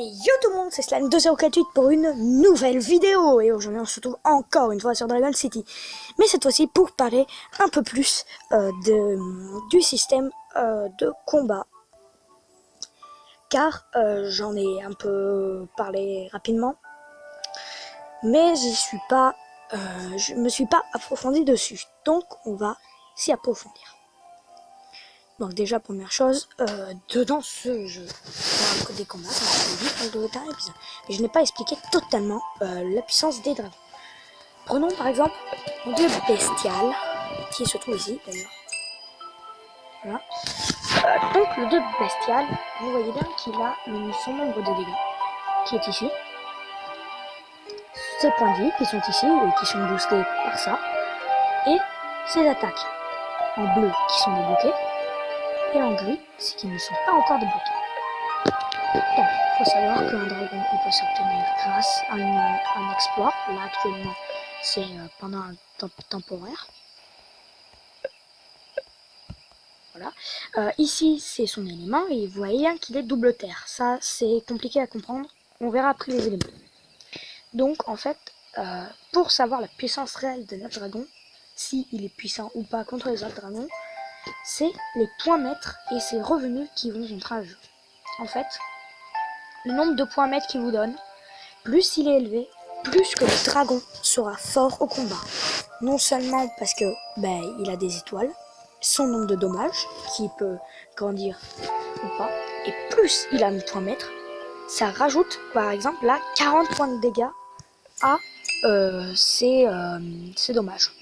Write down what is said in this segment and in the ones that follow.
Et yo tout le monde, c'est Slime2048 pour une nouvelle vidéo. Et aujourd'hui on se retrouve encore une fois sur Dragon City. Mais cette fois-ci pour parler un peu plus du système de combat. Car j'en ai un peu parlé rapidement. Mais je me suis pas approfondi dessus. Donc on va s'y approfondir. Donc déjà, première chose, dedans ce jeu, des combats, ça m'a dit dans le dernier épisode. Mais je n'ai pas expliqué totalement la puissance des dragons. Prenons par exemple le dieu bestial, qui se trouve ici d'ailleurs. Voilà. Donc le dieu bestial, vous voyez bien qu'il a son nombre de dégâts, qui est ici. Ses points de vie qui sont ici, et qui sont boostés par ça. Et ses attaques en bleu qui sont débloquées. Et en gris, c'est qu'ils ne sont pas encore débloqués. Donc, il faut savoir qu'un dragon, il peut s'obtenir grâce à un exploit. Là, actuellement, c'est pendant un temps temporaire. Voilà. Ici, c'est son élément, et vous voyez bien qu'il est double terre. Ça, c'est compliqué à comprendre. On verra après les éléments. Donc, en fait, pour savoir la puissance réelle de notre dragon, s'il est puissant ou pas contre les autres dragons, c'est les points maîtres et ses revenus qui vont rentrer en jeu. En fait, le nombre de points maîtres qu'il vous donne, plus il est élevé, plus que le dragon sera fort au combat. Non seulement parce que il a des étoiles, son nombre de dommages, qui peut grandir ou pas, et plus il a un point maître, ça rajoute par exemple là 40 points de dégâts à ses dommages.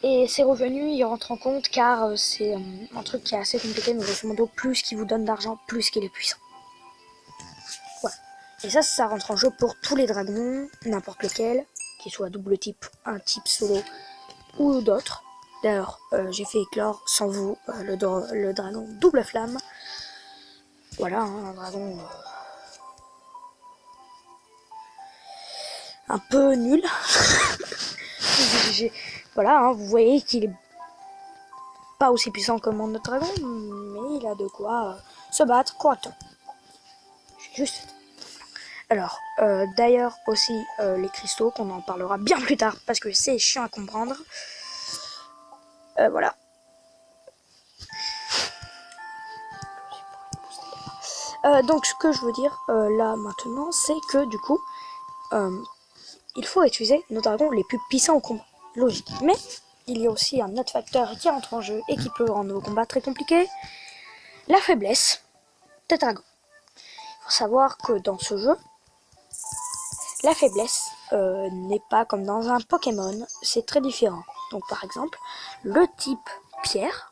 Et ses revenus, ils rentrent en compte car c'est un truc qui est assez compliqué, mais grosso modo, plus qu'il vous donne d'argent, plus qu'il est puissant. Voilà. Et ça rentre en jeu pour tous les dragons, n'importe lequel, qu'il soit double type, un type solo ou d'autres. D'ailleurs, j'ai fait éclore sans vous le dragon double flamme. Voilà, un dragon un peu nul. Voilà, vous voyez qu'il est pas aussi puissant que mon autre dragon, mais il a de quoi se battre correctement. Juste. Alors, d'ailleurs aussi les cristaux, qu'on en parlera bien plus tard, parce que c'est chiant à comprendre. Voilà. Donc ce que je veux dire là maintenant, c'est que du coup, il faut utiliser nos dragons les plus puissants au combat. Logique. Mais il y a aussi un autre facteur qui entre en jeu et qui peut rendre nos combats très compliqués. La faiblesse des dragons. Il faut savoir que dans ce jeu, la faiblesse n'est pas comme dans un Pokémon, c'est très différent. Donc par exemple, le type pierre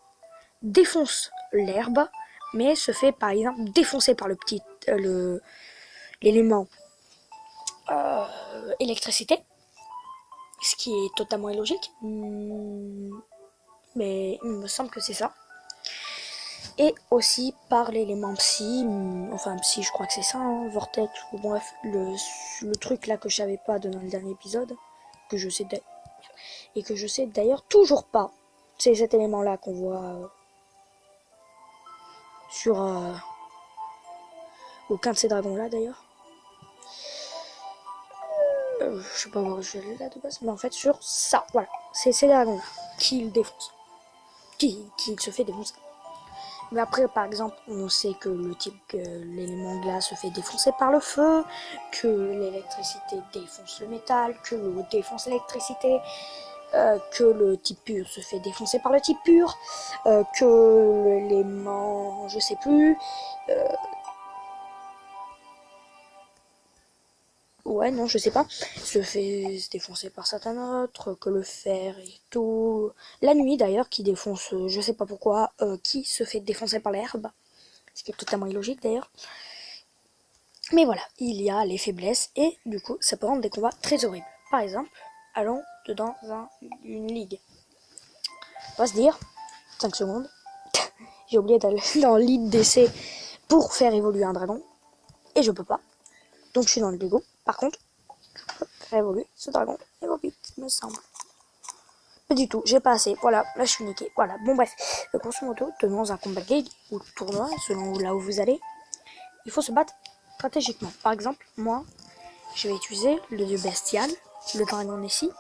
défonce l'herbe, mais se fait par exemple défoncer par l'élément électricité, ce qui est totalement illogique, mais il me semble que c'est ça. Et aussi par l'élément psy, enfin psy je crois que c'est ça, hein, vortex, ou bref, le truc là que je savais pas dans le dernier épisode, que je sais d'ailleurs toujours pas, c'est cet élément là qu'on voit sur aucun de ces dragons là d'ailleurs. Je sais pas où je l'ai là de base, mais en fait sur ça, voilà, c'est ces dragons là qui le défoncent, qui se fait défoncer. Mais après, par exemple, on sait que l'élément glace se fait défoncer par le feu, que l'électricité défonce le métal, que l'eau défonce l'électricité, que le type pur se fait défoncer par le type pur, que l'élément, je sais plus, ouais, non, je sais pas, se fait défoncer par certains autres, que le fer et tout. La nuit d'ailleurs, qui défonce, je sais pas pourquoi, qui se fait défoncer par l'herbe, ce qui est totalement illogique d'ailleurs. Mais voilà, il y a les faiblesses et du coup, ça peut rendre des combats très horribles. Par exemple, allons dans une ligue. On va se dire, 5 secondes, j'ai oublié d'aller dans l'île d'essai pour faire évoluer un dragon, et je peux pas. Donc je suis dans le Lego. Par contre, je peux faire évoluer ce dragon. Et va vite, me semble. Pas du tout, j'ai pas assez. Voilà, là je suis niqué. Voilà, bon bref. Grosso modo, dans un combat game ou tournoi, selon là où vous allez, il faut se battre stratégiquement. Par exemple, moi, je vais utiliser le dieu bestial, le dragon Nessie,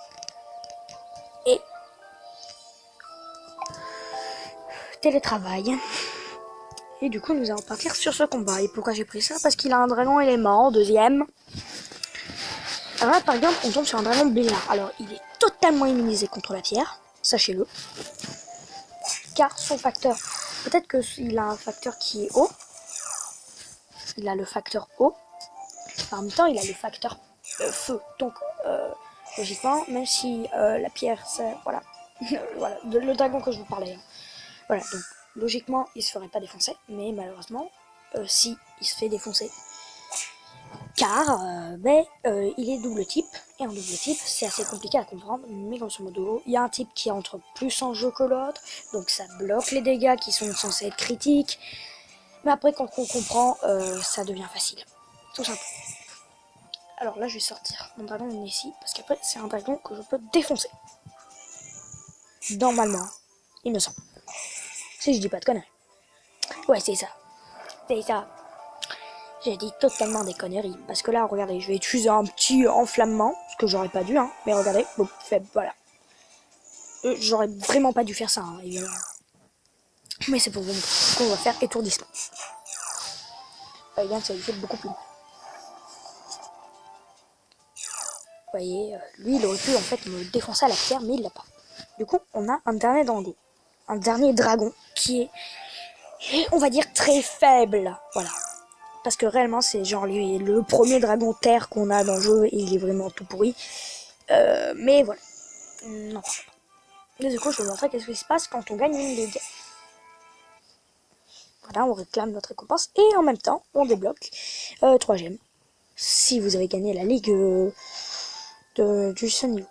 et télétravail. Et du coup, nous allons partir sur ce combat. Et pourquoi j'ai pris ça? Parce qu'il a un dragon élément, deuxième. Alors là, par exemple, on tombe sur un dragon Bélard. Alors, il est totalement immunisé contre la pierre, sachez-le. Car son facteur, peut-être qu'il a un facteur qui est haut. Il a le facteur eau. En même temps, il a le facteur feu. Donc, logiquement, même si la pierre, c'est... Voilà. Voilà, le dragon que je vous parlais. Hein. Voilà, donc, logiquement, il se ferait pas défoncer. Mais malheureusement, si il se fait défoncer. Car, il est double type. Et en double type, c'est assez compliqué à comprendre. Mais grosso modo, il y a un type qui entre plus en jeu que l'autre. Donc, ça bloque les dégâts qui sont censés être critiques. Mais après, quand on comprend, ça devient facile. Tout simple. Alors là, je vais sortir mon dragon ici, parce qu'après, c'est un dragon que je peux défoncer. Normalement, il me semble. Si je dis pas de conneries. Ouais, c'est ça. C'est ça. J'ai dit totalement des conneries. Parce que là, regardez, je vais utiliser un petit enflammement, ce que j'aurais pas dû, hein. Mais regardez, bon, faible, voilà. J'aurais vraiment pas dû faire ça, hein, évidemment. Mais c'est pour vous montrer qu'on va faire étourdissement. Bien que ça lui fait beaucoup plus mal. Vous voyez, lui, il aurait pu en fait me défoncer à la pierre, mais il l'a pas. Du coup, on a un dernier dragon. Un dernier dragon qui est, on va dire, très faible. Voilà. Parce que réellement, c'est genre le premier dragon terre qu'on a dans le jeu et il est vraiment tout pourri. Mais voilà. Non. Et du coup, je vais vous montrer qu'est-ce qui se passe quand on gagne une ligue. Voilà, on réclame notre récompense et en même temps, on débloque 3 gemmes. Si vous avez gagné la ligue du seul niveau.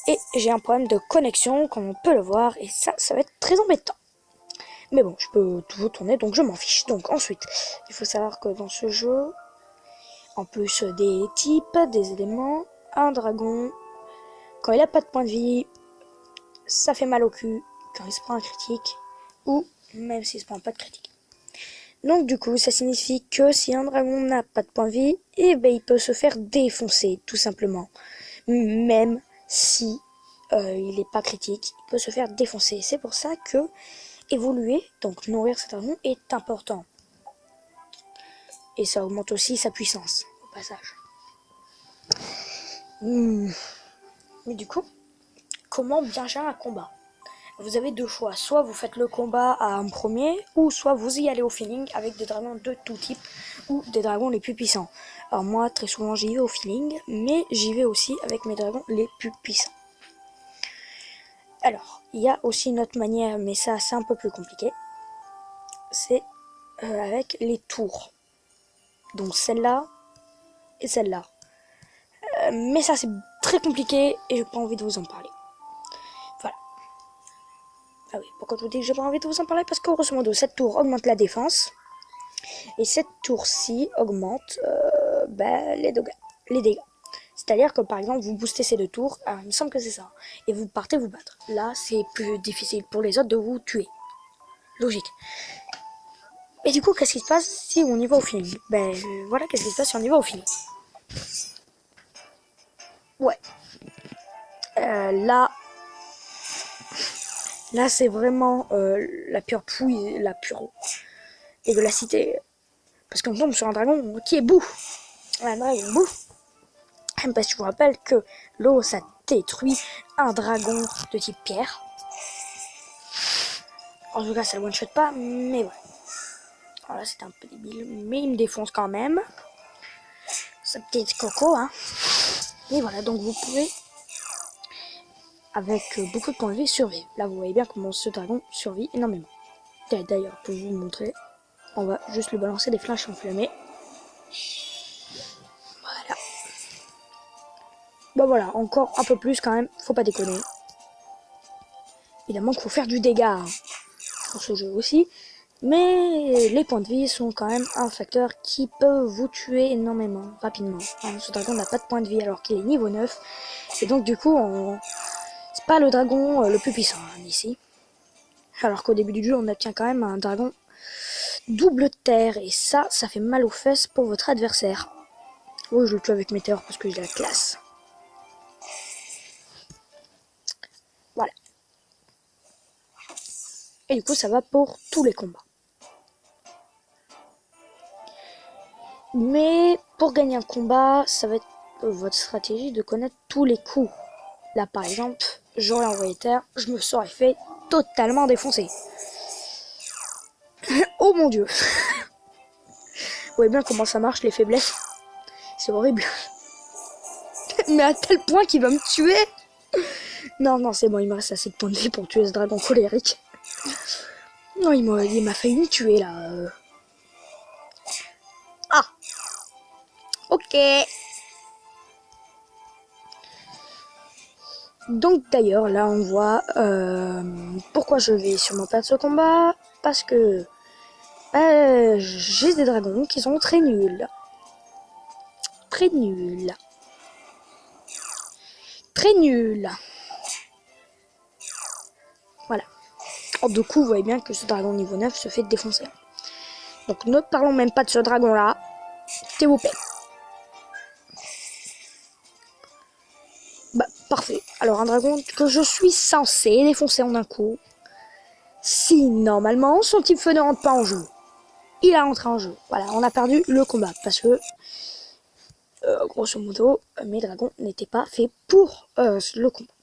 Et j'ai un problème de connexion, comme on peut le voir, et ça va être très embêtant. Mais bon, je peux tout tourner, donc je m'en fiche. Donc ensuite, il faut savoir que dans ce jeu, en plus des types, des éléments, un dragon, quand il a pas de point de vie, ça fait mal au cul quand il se prend un critique, ou même s'il se prend pas de critique. Donc du coup, ça signifie que si un dragon n'a pas de point de vie, eh ben, il peut se faire défoncer, tout simplement. Même si il n'est pas critique, il peut se faire défoncer. C'est pour ça que évoluer, donc nourrir cet dragon, est important. Et ça augmente aussi sa puissance, au passage. Mais du coup, comment bien gérer un combat? Vous avez deux choix. Soit vous faites le combat à un premier, ou soit vous y allez au feeling avec des dragons de tout type, ou des dragons les plus puissants. Alors moi, très souvent, j'y vais au feeling, mais j'y vais aussi avec mes dragons les plus puissants. Alors, il y a aussi une autre manière, mais ça, c'est un peu plus compliqué. C'est avec les tours. Donc celle-là et celle-là. Mais ça, c'est très compliqué et j'ai pas envie de vous en parler. Voilà. Ah oui, pourquoi je vous dis que j'ai pas envie de vous en parler? Parce que grosso modo, cette tour augmente la défense. Et cette tour-ci augmente les dégâts. C'est-à-dire que par exemple, vous boostez ces deux tours, alors il me semble que c'est ça, et vous partez vous battre. Là, c'est plus difficile pour les autres de vous tuer. Logique. Et du coup, qu'est-ce qui se passe si on y va au feeling? Voilà, qu'est-ce qui se passe si on y va au feeling? Ouais. Là, c'est vraiment la pure pouille, la pure dégueulassité. Parce qu'on tombe sur un dragon qui est boue. Un dragon boue. Parce que je vous rappelle que l'eau, ça détruit un dragon de type pierre. En tout cas, ça le one-shot pas, mais voilà. Alors là, c'était un peu débile, mais il me défonce quand même. Sa petite coco, hein. Et voilà, donc vous pouvez, avec beaucoup de points de vie, survivre. Là, vous voyez bien comment ce dragon survit énormément. D'ailleurs, pour vous montrer, on va juste lui balancer des flashs enflammés. Voilà. Bon voilà, encore un peu plus quand même, faut pas déconner. Évidemment qu'il faut faire du dégât hein, pour ce jeu aussi. Mais les points de vie sont quand même un facteur qui peut vous tuer énormément, rapidement. Ce dragon n'a pas de points de vie alors qu'il est niveau 9. Et donc du coup, c'est pas le dragon le plus puissant hein, ici. Alors qu'au début du jeu, on obtient quand même un dragon double terre, et ça fait mal aux fesses pour votre adversaire. Oui, je le tue avec météore parce que j'ai la classe. Voilà. Et du coup, ça va pour tous les combats. Mais pour gagner un combat, ça va être votre stratégie de connaître tous les coups. Là, par exemple, j'aurais envoyé terre, je me serais fait totalement défoncer. Oh mon dieu. Vous voyez bien comment ça marche, les faiblesses. C'est horrible. Mais à tel point qu'il va me tuer. Non, c'est bon, il me reste assez de points de vie pour tuer ce dragon colérique. Non, il m'a failli me tuer, là. Ah. Ok. Donc d'ailleurs, là, on voit pourquoi je vais sûrement perdre ce combat. Parce que j'ai des dragons qui sont très nuls. Très nuls. Très nuls. Voilà. Alors, du coup, vous voyez bien que ce dragon niveau 9 se fait défoncer. Donc ne parlons même pas de ce dragon-là. S'il vous plaît. Bah, parfait. Alors, un dragon que je suis censé défoncer en un coup. Si, normalement, son type feu ne rentre pas en jeu. Il a rentré en jeu. Voilà, on a perdu le combat. Parce que, grosso modo, mes dragons n'étaient pas faits pour le combat.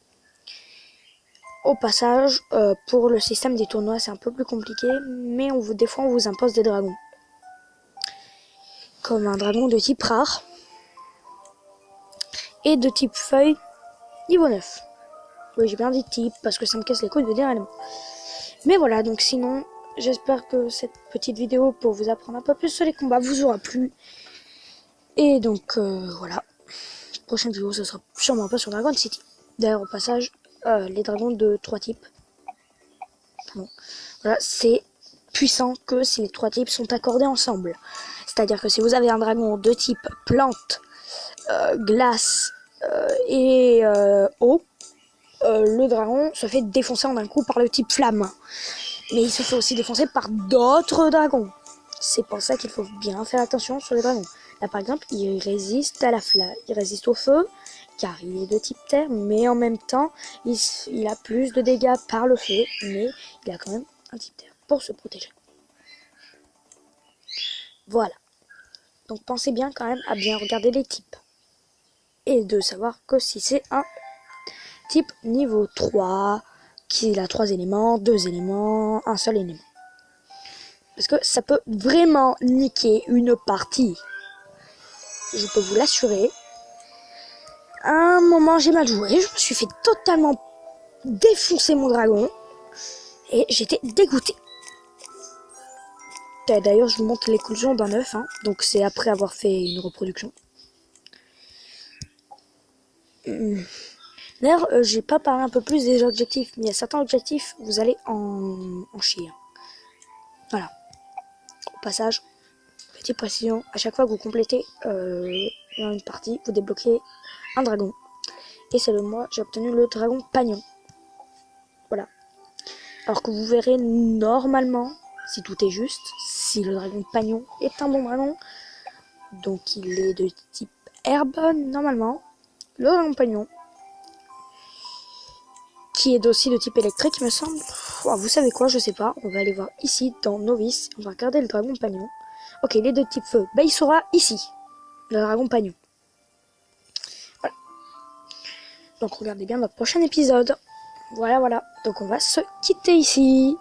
Au passage, pour le système des tournois, c'est un peu plus compliqué. Mais des fois, on vous impose des dragons. Comme un dragon de type rare. Et de type feuille, niveau 9. Oui, j'ai bien dit type, parce que ça me casse les couilles de dire élément. Mais voilà, donc sinon, j'espère que cette petite vidéo pour vous apprendre un peu plus sur les combats vous aura plu. Et donc, voilà. La prochaine vidéo, ce sera sûrement pas sur Dragon City. D'ailleurs, au passage, les dragons de 3 types. Bon, voilà, c'est puissant que si les 3 types sont accordés ensemble. C'est-à-dire que si vous avez un dragon de type plante, glace et eau, le dragon se fait défoncer en un coup par le type flamme. Mais il se fait aussi défoncer par d'autres dragons. C'est pour ça qu'il faut bien faire attention sur les dragons. Là par exemple, il résiste à la flamme, il résiste au feu, car il est de type terre, mais en même temps, il a plus de dégâts par le feu, mais il a quand même un type terre pour se protéger. Voilà. Donc pensez bien quand même à bien regarder les types. Et de savoir que si c'est un type niveau 3, qu'il a 3 éléments, 2 éléments, un seul élément. Parce que ça peut vraiment niquer une partie. Je peux vous l'assurer. À un moment, j'ai mal joué. Je me suis fait totalement défoncer mon dragon. Et j'étais dégoûté. D'ailleurs, je vous montre l'éclosion d'un œuf. Hein, donc c'est après avoir fait une reproduction. D'ailleurs, j'ai pas parlé un peu plus des objectifs. Mais il y a certains objectifs, vous allez en chier. Voilà. Au passage, petite précision, à chaque fois que vous complétez une partie, vous débloquez un dragon. Et c'est moi, j'ai obtenu le dragon pagnon. Voilà. Alors que vous verrez normalement, si tout est juste, si le dragon pagnon est un bon dragon, donc il est de type herbe, normalement, le dragon pagnon, qui est aussi de type électrique, il me semble. Oh, vous savez quoi, je sais pas, on va aller voir ici, dans Novice, on va regarder le dragon pagnon. Ok, il est de type feu, bah il sera ici, le dragon pagnon. Voilà. Donc regardez bien notre prochain épisode. Voilà. Donc on va se quitter ici.